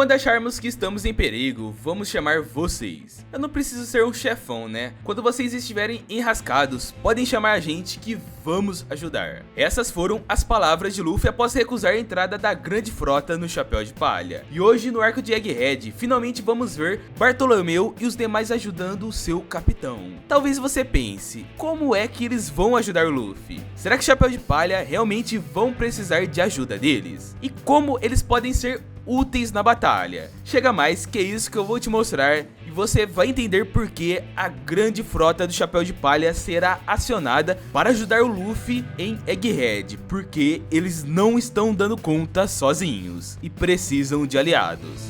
quando acharmos que estamos em perigo, vamos chamar vocês. Eu não preciso ser um chefão, né? Quando vocês estiverem enrascados, podem chamar a gente que vamos ajudar. Essas foram as palavras de Luffy após recusar a entrada da grande frota no Chapéu de Palha. E hoje no arco de Egghead, finalmente vamos ver Bartolomeu e os demais ajudando o seu capitão. Talvez você pense, como é que eles vão ajudar o Luffy? Será que Chapéu de Palha realmente vão precisar de ajuda deles? E como eles podem ser úteis na batalha? Chega mais, que é isso que eu vou te mostrar e você vai entender por que a grande frota do Chapéu de Palha será acionada para ajudar o Luffy em Egghead, porque eles não estão dando conta sozinhos e precisam de aliados.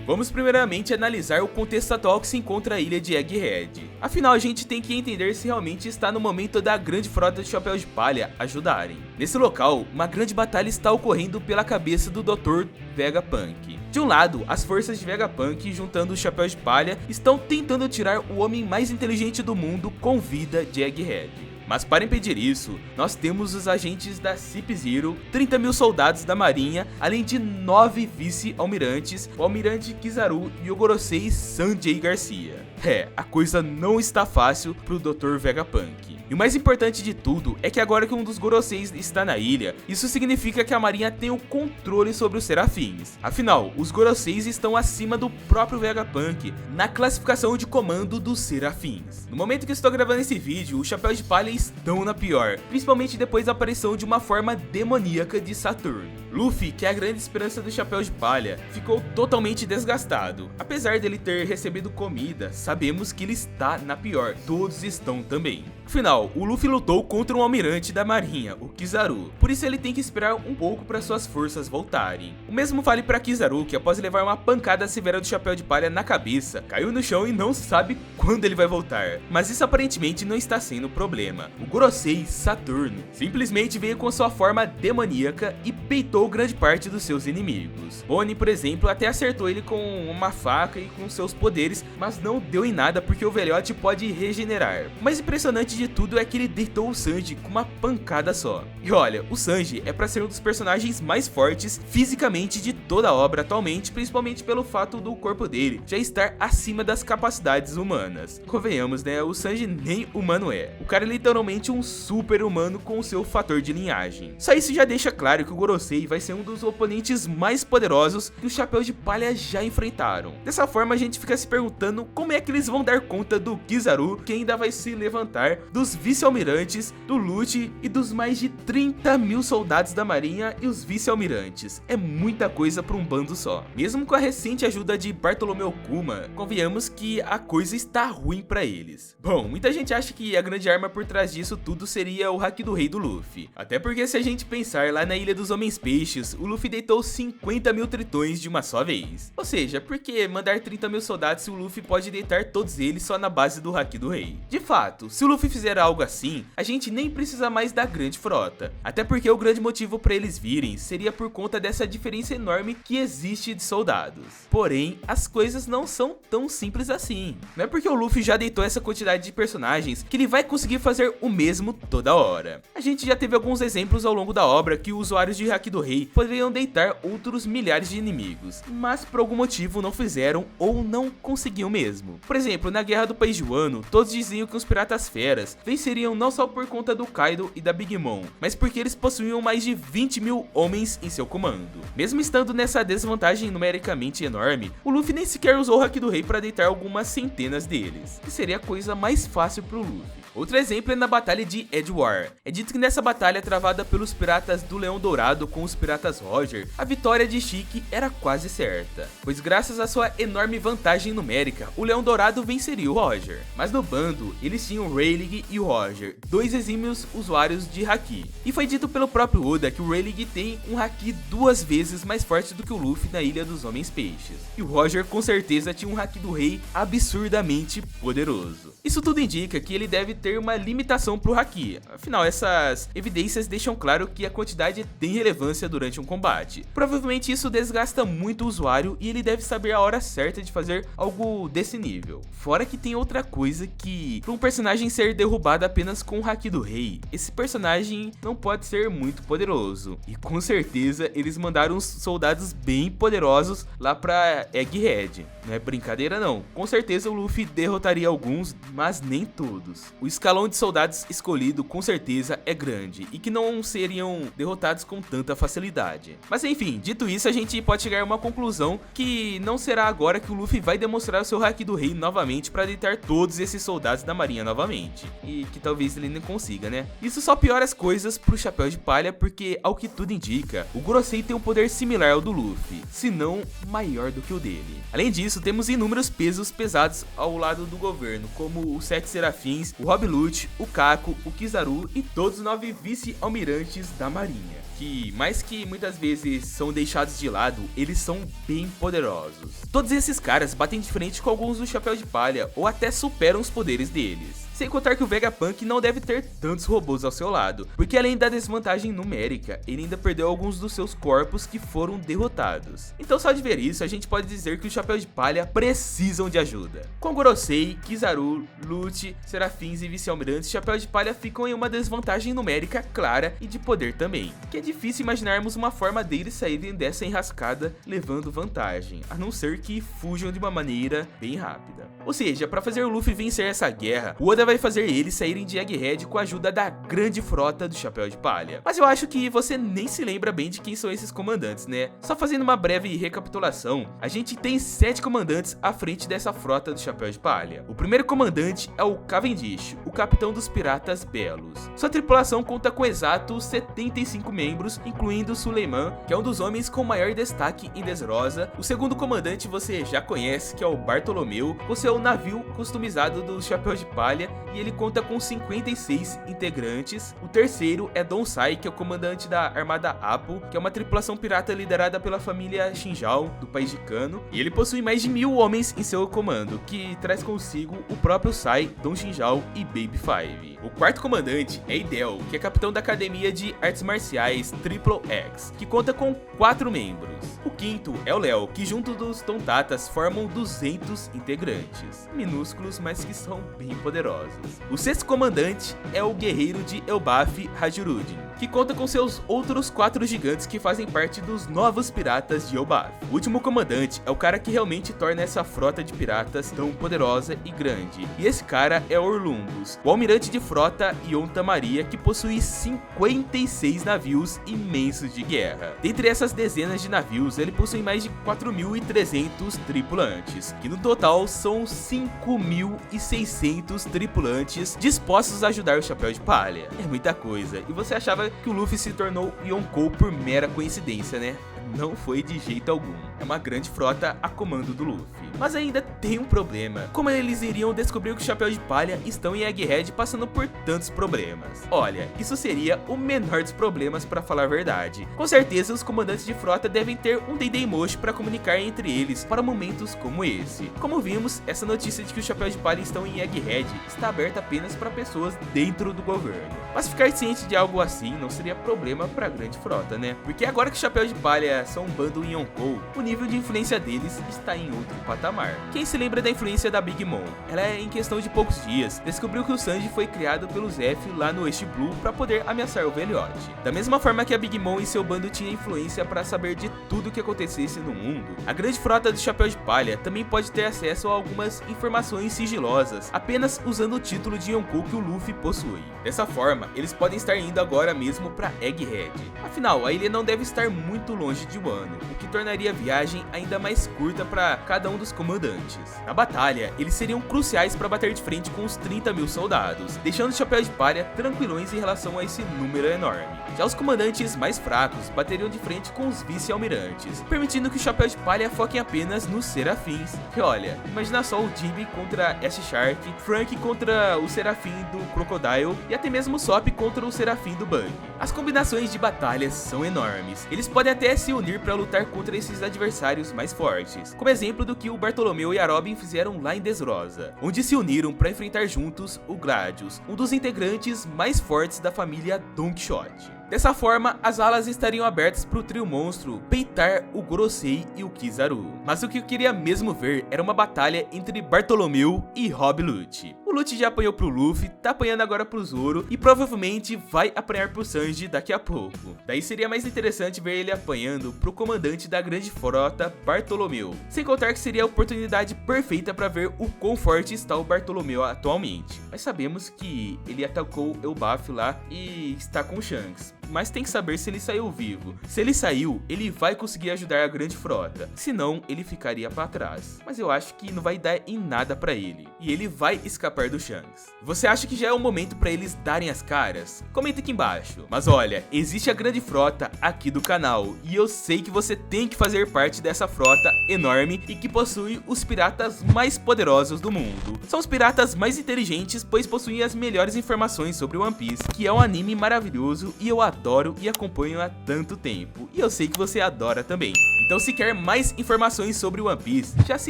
Vamos primeiramente analisar o contexto atual que se encontra a ilha de Egghead. Afinal, a gente tem que entender se realmente está no momento da grande frota de Chapéu de Palha ajudarem. Nesse local, uma grande batalha está ocorrendo pela cabeça do Dr. Vegapunk. De um lado, as forças de Vegapunk, juntando o Chapéu de Palha, estão tentando tirar o homem mais inteligente do mundo com vida de Egghead. Mas para impedir isso, nós temos os agentes da Cip Zero, 30 mil soldados da marinha, além de 9 vice-almirantes, o almirante Kizaru e o Gorosei Sanjay Garcia. A coisa não está fácil pro Dr. Vegapunk. E o mais importante de tudo é que agora que um dos Goroseis está na ilha, isso significa que a marinha tem o controle sobre os Serafins. Afinal, os Goroseis estão acima do próprio Vegapunk na classificação de comando dos Serafins. No momento que estou gravando esse vídeo, os Chapéus de Palha estão na pior, principalmente depois da aparição de uma forma demoníaca de Saturno. Luffy, que é a grande esperança do Chapéu de Palha, ficou totalmente desgastado. Apesar dele ter recebido comida, sabemos que ele está na pior, todos estão também. Afinal, o Luffy lutou contra um almirante da marinha, o Kizaru, por isso ele tem que esperar um pouco para suas forças voltarem. O mesmo vale para Kizaru, que após levar uma pancada severa do Chapéu de Palha na cabeça, caiu no chão e não sabe quando ele vai voltar. Mas isso aparentemente não está sendo o problema. O Gorosei Saturno simplesmente veio com sua forma demoníaca e peitou grande parte dos seus inimigos. Bonnie, por exemplo, até acertou ele com uma faca e com seus poderes, mas não deu em nada porque o velhote pode regenerar. O mais impressionante de tudo é que ele deitou o Sanji com uma pancada só. E olha, o Sanji é para ser um dos personagens mais fortes fisicamente de toda a obra atualmente, principalmente pelo fato do corpo dele já estar acima das capacidades humanas. Convenhamos, né? O Sanji nem humano é. O cara é literalmente um super humano com o seu fator de linhagem. Só isso já deixa claro que o Gorosei vai ser um dos oponentes mais poderosos que os Chapéus de Palha já enfrentaram. Dessa forma, a gente fica se perguntando como é que eles vão dar conta do Kizaru, que ainda vai se levantar, dos vice-almirantes, do Lute e dos mais de 30 mil soldados da marinha e os vice-almirantes. É muita coisa para um bando só. Mesmo com a recente ajuda de Bartolomeu Kuma, convenhamos que a coisa está ruim para eles. Bom, muita gente acha que a grande arma por trás disso tudo seria o Haki do Rei do Luffy. Até porque se a gente pensar lá na Ilha dos Homens Peixes, o Luffy deitou 50 mil tritões de uma só vez. Ou seja, por que mandar 30 mil soldados se o Luffy pode deitar todos eles só na base do Haki do Rei? De fato, se o Luffy fizer algo assim, a gente nem precisa mais da grande frota. Até porque o grande motivo para eles virem seria por conta dessa diferença enorme que existe de soldados. Porém, as coisas não são tão simples assim. Não é porque o Luffy já deitou essa quantidade de personagens que ele vai conseguir fazer o mesmo toda hora. A gente já teve alguns exemplos ao longo da obra que os usuários de Haki do Rei poderiam deitar outros milhares de inimigos, mas por algum motivo não fizeram ou não conseguiam mesmo. Por exemplo, na Guerra do País de Wano, todos diziam que os piratas feras venceriam não só por conta do Kaido e da Big Mom, mas porque eles possuíam mais de 20 mil homens em seu comando. Mesmo estando nessa desvantagem numericamente enorme, o Luffy nem sequer usou o Haki do Rei para deitar algumas centenas deles, que seria a coisa mais fácil pro Luffy. Outro exemplo é na batalha de Edward. É dito que nessa batalha travada pelos piratas do Leão Dourado com os piratas Roger, a vitória de Shiki era quase certa, pois graças à sua enorme vantagem numérica, o Leão Dourado venceria o Roger. Mas no bando, eles tinham o Rayleigh e o Roger, dois exímios usuários de Haki. E foi dito pelo próprio Oda que o Rayleigh tem um Haki 2 vezes mais forte do que o Luffy na Ilha dos Homens Peixes. E o Roger com certeza tinha um Haki do Rei absurdamente poderoso. Isso tudo indica que ele deve ter uma limitação pro Haki. Afinal, essas evidências deixam claro que a quantidade tem relevância durante um combate. Provavelmente isso desgasta muito o usuário e ele deve saber a hora certa de fazer algo desse nível. Fora que tem outra coisa que, para um personagem ser derrubado apenas com o Haki do Rei, esse personagem não pode ser muito poderoso. E com certeza eles mandaram uns soldados bem poderosos lá pra Egghead. Não é brincadeira não. Com certeza o Luffy derrotaria alguns, mas nem todos. O escalão de soldados escolhido com certeza é grande e que não seriam derrotados com tanta facilidade. Mas enfim, dito isso, a gente pode chegar a uma conclusão que não será agora que o Luffy vai demonstrar o seu Haki do Rei novamente para deitar todos esses soldados da marinha novamente. E que talvez ele não consiga, né? Isso só piora as coisas pro Chapéu de Palha, porque ao que tudo indica, o Gorosei tem um poder similar ao do Luffy, se não maior do que o dele. Além disso, temos inúmeros pesos pesados ao lado do governo, como os 7 Serafins, o Rob Lute, o Kako, o Kizaru e todos os 9 vice-almirantes da marinha, que mais que muitas vezes são deixados de lado, eles são bem poderosos. Todos esses caras batem de frente com alguns do Chapéu de Palha ou até superam os poderes deles. Sem contar que o Vegapunk não deve ter tantos robôs ao seu lado, porque além da desvantagem numérica, ele ainda perdeu alguns dos seus corpos que foram derrotados. Então só de ver isso, a gente pode dizer que o Chapéu de Palha precisam de ajuda. Com Gorosei, Kizaru, Lute, Serafins e Vice-Almirantes, Chapéu de Palha ficam em uma desvantagem numérica clara e de poder também, que é difícil imaginarmos uma forma deles saírem dessa enrascada levando vantagem, a não ser que fujam de uma maneira bem rápida. Ou seja, para fazer o Luffy vencer essa guerra, o Oda vai fazer eles saírem de Egghead com a ajuda da grande frota do Chapéu de Palha. Mas eu acho que você nem se lembra bem de quem são esses comandantes, né? Só fazendo uma breve recapitulação, a gente tem 7 comandantes à frente dessa frota do Chapéu de Palha. O primeiro comandante é o Cavendish, o capitão dos piratas belos. Sua tripulação conta com exatos 75 membros, incluindo Suleiman, que é um dos homens com maior destaque em Dressrosa. O segundo comandante você já conhece, que é o Bartolomeu, com seu navio customizado do Chapéu de Palha, e ele conta com 56 integrantes. O terceiro é Don Sai, que é o comandante da Armada Apple, que é uma tripulação pirata liderada pela família Shinjao, do país de Kano, e ele possui mais de 1000 homens em seu comando, que traz consigo o próprio Sai, Don Shinjao e Baby Five. O quarto comandante é Idel, que é capitão da Academia de Artes Marciais Triple X, que conta com 4 membros. O quinto é o Léo, que junto dos Tontatas formam 200 integrantes, minúsculos, mas que são bem poderosos. O sexto comandante é o guerreiro de Elbaf Hajurudin, que conta com seus outros 4 gigantes que fazem parte dos novos piratas de Elbaf. O último comandante é o cara que realmente torna essa frota de piratas tão poderosa e grande, e esse cara é Orlumbus, o almirante de frota Yonta Maria, que possui 56 navios imensos de guerra. Dentre essas dezenas de navios, ele possui mais de 4.300 tripulantes, que no total são 5.600 tripulantes dispostos a ajudar o Chapéu de Palha. É muita coisa, e você achava que o Luffy se tornou Yonkou por mera coincidência, né? Não foi de jeito algum. É uma grande frota a comando do Luffy. Mas ainda tem um problema. Como eles iriam descobrir que o Chapéu de Palha estão em Egghead passando por tantos problemas? Olha, isso seria o menor dos problemas, para falar a verdade. Com certeza os comandantes de frota devem ter um Deidei-moshi para comunicar entre eles para momentos como esse. Como vimos, essa notícia de que o Chapéu de Palha estão em Egghead está aberta apenas para pessoas dentro do governo. Mas ficar ciente de algo assim não seria problema para a grande frota, né? Porque agora que o Chapéu de Palha são um bando em Yonkou, o nível de influência deles está em outro patamar. Quem se lembra da influência da Big Mom? Ela, em questão de poucos dias, descobriu que o Sanji foi criado pelo Zephyr lá no East Blue para poder ameaçar o velhote. Da mesma forma que a Big Mom e seu bando tinha influência para saber de tudo o que acontecesse no mundo, a grande frota do Chapéu de Palha também pode ter acesso a algumas informações sigilosas, apenas usando o título de Yonkou que o Luffy possui. Dessa forma, eles podem estar indo agora mesmo para Egghead. Afinal, a ilha não deve estar muito longe de Wano, o que tornaria a viagem ainda mais curta para cada um dos comandantes. Na batalha, eles seriam cruciais para bater de frente com os 30.000 soldados, deixando o Chapéu de Palha tranquilões em relação a esse número enorme. Já os comandantes mais fracos bateriam de frente com os vice-almirantes, permitindo que o Chapéu de Palha foque apenas nos Serafins. E olha, imagina só o Jimmy contra Ash Shark, Frank contra o Serafim do Crocodile e até mesmo o Sop contra o Serafim do Bug. As combinações de batalhas são enormes. Eles podem até se unir para lutar contra esses adversários mais fortes, como exemplo do que o Bartolomeu e a Robin fizeram lá em Dressrosa, onde se uniram para enfrentar juntos o Gradius, um dos integrantes mais fortes da família Don Quixote. Dessa forma, as alas estariam abertas para o trio monstro peitar o Gorosei e o Kizaru. Mas o que eu queria mesmo ver era uma batalha entre Bartolomeu e Rob Lute. O Lute já apanhou pro Luffy, tá apanhando agora pro Zoro e provavelmente vai apanhar pro Sanji daqui a pouco. Daí seria mais interessante ver ele apanhando pro comandante da grande frota, Bartolomeu. Sem contar que seria a oportunidade perfeita para ver o quão forte está o Bartolomeu atualmente. Mas sabemos que ele atacou Elbaf lá e está com Shanks. Mas tem que saber se ele saiu vivo. Se ele saiu, ele vai conseguir ajudar a grande frota. Senão, ele ficaria para trás. Mas eu acho que não vai dar em nada para ele. E ele vai escapar do Shanks. Você acha que já é o momento para eles darem as caras? Comenta aqui embaixo. Mas olha, existe a grande frota aqui do canal. E eu sei que você tem que fazer parte dessa frota enorme e que possui os piratas mais poderosos do mundo. São os piratas mais inteligentes, pois possuem as melhores informações sobre One Piece, que é um anime maravilhoso e eu adoro e acompanho há tanto tempo, e eu sei que você adora também. Então se quer mais informações sobre One Piece, já se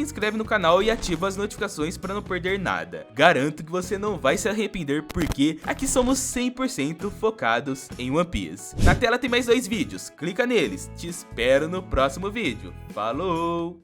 inscreve no canal e ativa as notificações para não perder nada. Garanto que você não vai se arrepender porque aqui somos 100% focados em One Piece. Na tela tem mais 2 vídeos, clica neles, te espero no próximo vídeo. Falou!